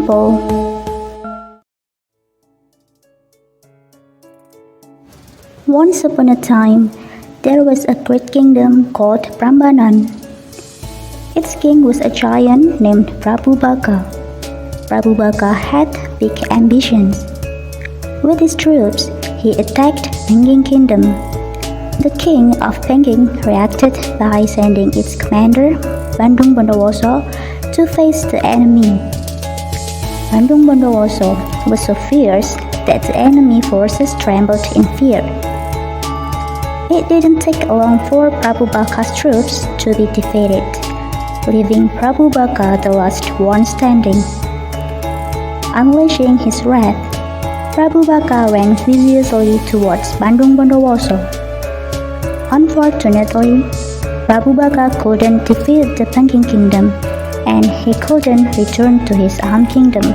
Temple. Once upon a time, there was a great kingdom called Prambanan. Its king was a giant named Prabu Baka. Prabu Baka had big ambitions. With his troops, he attacked Pengging Kingdom. The king of Pengging reacted by sending its commander, Bandung Bondowoso, to face the enemy. Bandung Bondowoso was so fierce that the enemy forces trembled in fear. It didn't take long for Prabu Baka's troops to be defeated, leaving Prabu Baka the last one standing. Unleashing his wrath, Prabu Baka ran furiously towards Bandung Bondowoso. Unfortunately, Prabu Baka couldn't defeat the Pengging Kingdom, and he couldn't return to his own kingdom.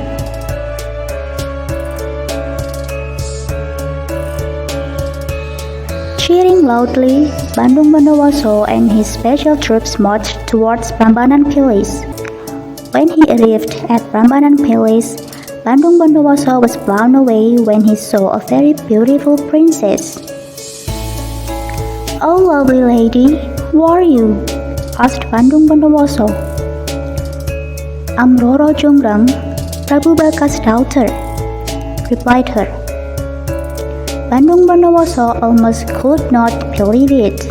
Cheering loudly, Bandung Bondowoso and his special troops marched towards Prambanan Palace. When he arrived at Prambanan Palace, Bandung Bondowoso was blown away when he saw a very beautiful princess. "Oh, lovely lady, who are you?" asked Bandung Bondowoso. "I'm Verro G.A, Prabu Baka's daughter," replied her. Bandung Bondowoso almost could not believe it,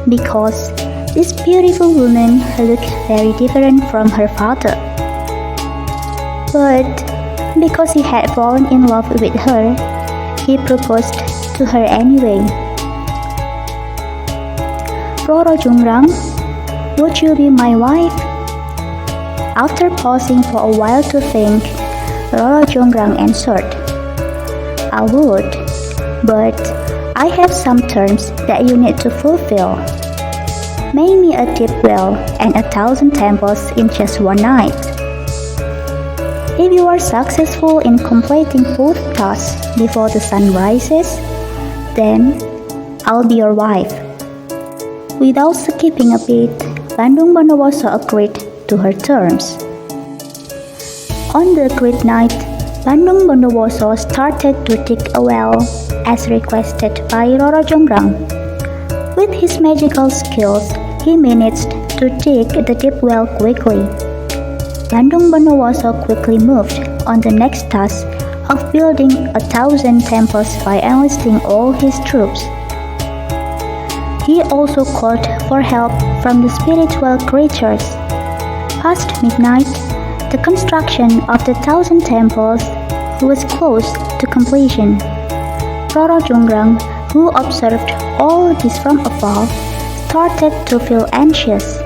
because this beautiful woman looked very different from her father. But because he had fallen in love with her, he proposed to her anyway. "Verro G.A, would you be my wife?" After pausing for a while to think, Verro G.A answered, "I would. But I have some terms that you need to fulfill. Make me a deep well and 1,000 temples in just one night. If you are successful in completing both tasks before the sun rises, then I'll be your wife." Without skipping a beat, Bandung Bondowoso agreed to her terms. On the agreed night, Bandung Bondowoso started to dig a well as requested by Verro G.A. With his magical skills, he managed to dig the deep well quickly. Bandung Bondowoso quickly moved on the next task of building 1,000 temples by enlisting all his troops. He also called for help from the spiritual creatures. Past midnight, the construction of the 1,000 temples was close to completion. Verro G.A, who observed all this from afar, started to feel anxious.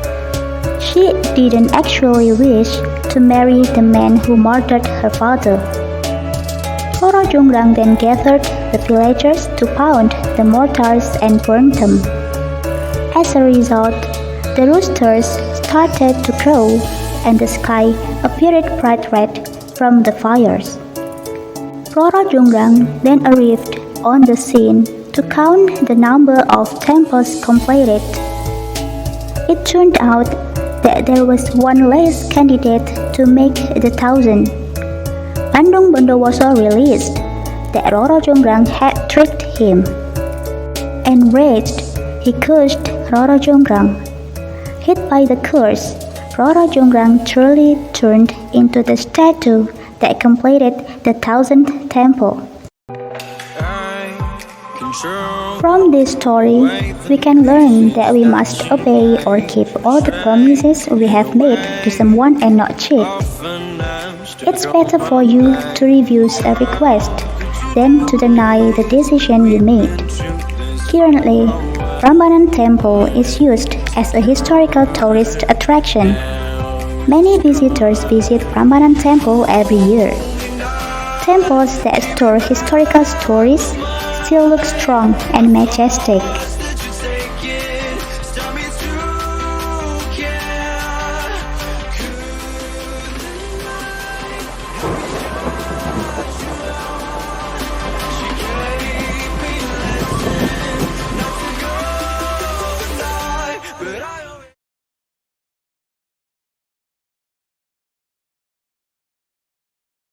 She didn't actually wish to marry the man who murdered her father. Verro G.A then gathered the villagers to pound the mortars and burn them. As a result, the roosters started to crow, and the sky appeared bright red from the fires. Verro G.A then arrived on the scene to count the number of temples completed. It turned out that there was one less candidate to make the 1,000. Bandung Bondowoso realized that Verro G.A had tricked him. Enraged, he cursed Verro G.A. Hit by the curse, Verro G.A truly turned into the statue that completed the 1,000th temple. From this story, we can learn that we must obey or keep all the promises we have made to someone and not cheat. It's better for you to refuse a request than to deny the decision you made. Currently, Prambanan Temple is used as a historical tourist attraction. Many visitors visit Prambanan Temple every year. Temples that store historical stories still look strong and majestic.